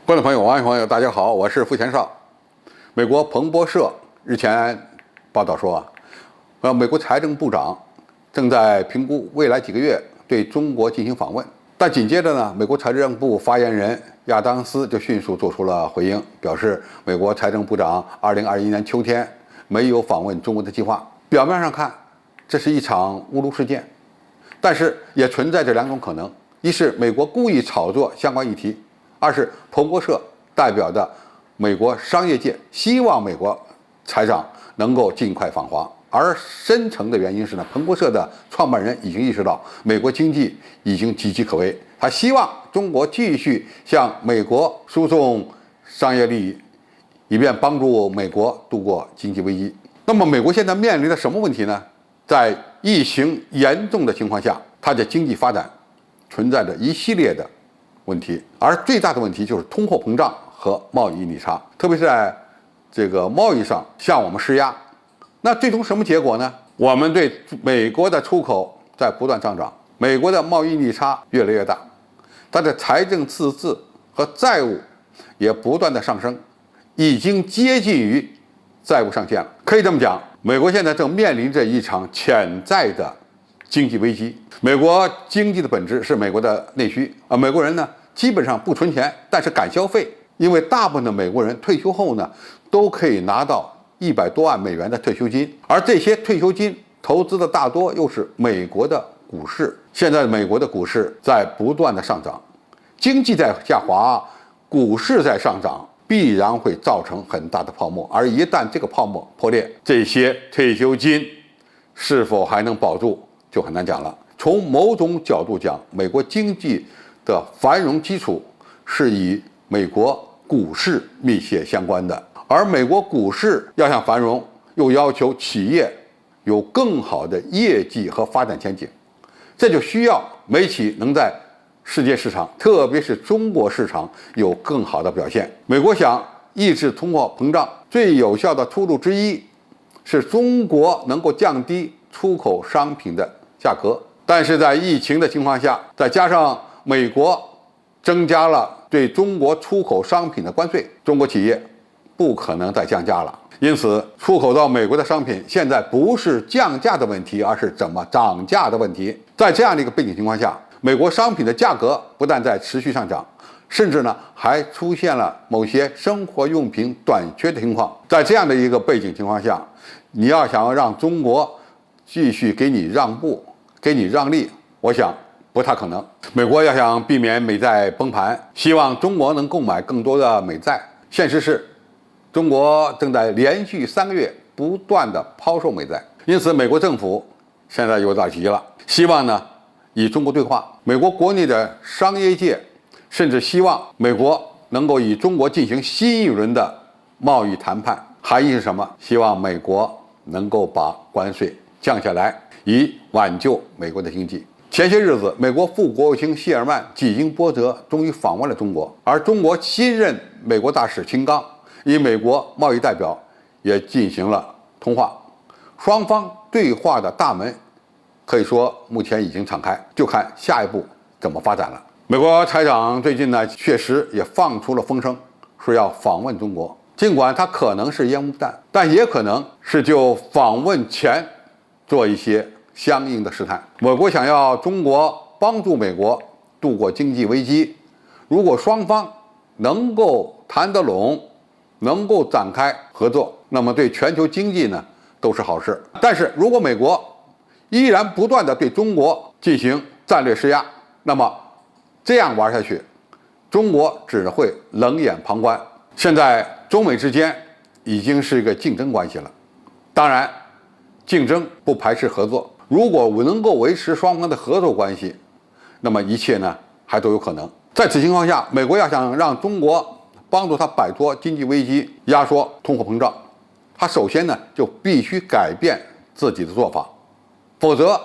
观众朋友、网友朋友，大家好，我是付前少。美国彭博社日前报道说，美国财政部长正在评估未来几个月对中国进行访问。但紧接着呢，美国财政部发言人亚当斯就迅速做出了回应，表示美国财政部长2021年秋天没有访问中国的计划。表面上看，这是一场乌龙事件，但是也存在着两种可能：一是美国故意炒作相关议题；二是彭博社代表的美国商业界希望美国财长能够尽快访华。而深层的原因是呢，彭博社的创办人已经意识到美国经济已经岌岌可危，他希望中国继续向美国输送商业利益，以便帮助美国度过经济危机。那么美国现在面临的什么问题呢？在疫情严重的情况下，它的经济发展存在着一系列的问题，而最大的问题就是通货膨胀和贸易逆差，特别是在这个贸易上向我们施压。那最终什么结果呢？我们对美国的出口在不断上涨，美国的贸易逆差越来越大，它的财政赤字和债务也不断的上升，已经接近于债务上限了。可以这么讲，美国现在正面临着一场潜在的经济危机。美国经济的本质是美国的内需美国人呢基本上不存钱，但是敢消费，因为大部分的美国人退休后呢都可以拿到100多万美元的退休金，而这些退休金投资的大多又是美国的股市。现在美国的股市在不断的上涨，经济在下滑，股市在上涨，必然会造成很大的泡沫。而一旦这个泡沫破裂，这些退休金是否还能保住就很难讲了。从某种角度讲，美国经济的繁荣基础是与美国股市密切相关的。而美国股市要想繁荣，又要求企业有更好的业绩和发展前景，这就需要美企能在世界市场，特别是中国市场有更好的表现。美国想抑制通货膨胀，最有效的出路之一是中国能够降低出口商品的价格。但是在疫情的情况下，再加上美国增加了对中国出口商品的关税，中国企业不可能再降价了。因此，出口到美国的商品现在不是降价的问题，而是怎么涨价的问题。在这样的一个背景情况下，美国商品的价格不但在持续上涨，甚至呢还出现了某些生活用品短缺的情况。在这样的一个背景情况下，你要想要让中国继续给你让步、给你让利，我想不太可能。美国要想避免美债崩盘，希望中国能购买更多的美债。现实是，中国正在连续3个月不断的抛售美债，因此美国政府现在有点急了，希望呢与中国对话。美国国内的商业界甚至希望美国能够与中国进行新一轮的贸易谈判，含义是什么？希望美国能够把关税降下来，以挽救美国的经济。前些日子，美国副国务卿谢尔曼几经波折，终于访问了中国，而中国新任美国大使秦刚与美国贸易代表也进行了通话，双方对话的大门可以说目前已经敞开，就看下一步怎么发展了。美国财长最近呢，确实也放出了风声，说要访问中国，尽管它可能是烟雾弹，但也可能是就访问前做一些相应的试探。美国想要中国帮助美国度过经济危机，如果双方能够谈得拢，能够展开合作，那么对全球经济呢都是好事。但是如果美国依然不断的对中国进行战略施压，那么这样玩下去，中国只会冷眼旁观。现在中美之间已经是一个竞争关系了，当然竞争不排斥合作，如果能够维持双方的合作关系，那么一切呢还都有可能。在此情况下，美国要想让中国帮助他摆脱经济危机、压缩通货膨胀，他首先呢就必须改变自己的做法，否则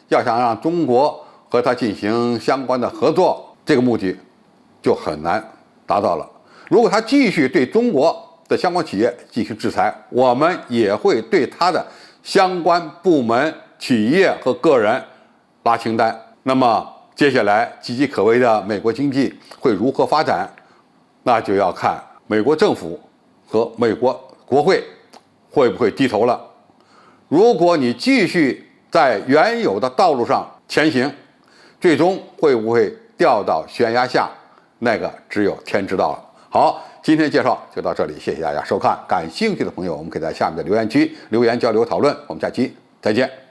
要想让中国和他进行相关的合作，这个目的就很难达到了。如果他继续对中国的相关企业进行制裁，我们也会对他的相关部门、企业和个人拉清单。那么接下来岌岌可危的美国经济会如何发展？那就要看美国政府和美国国会会不会低头了。如果你继续在原有的道路上前行，最终会不会掉到悬崖下，那个只有天知道了。好，今天介绍就到这里，谢谢大家收看。感兴趣的朋友，我们可以在下面的留言区留言交流讨论。我们下期再见。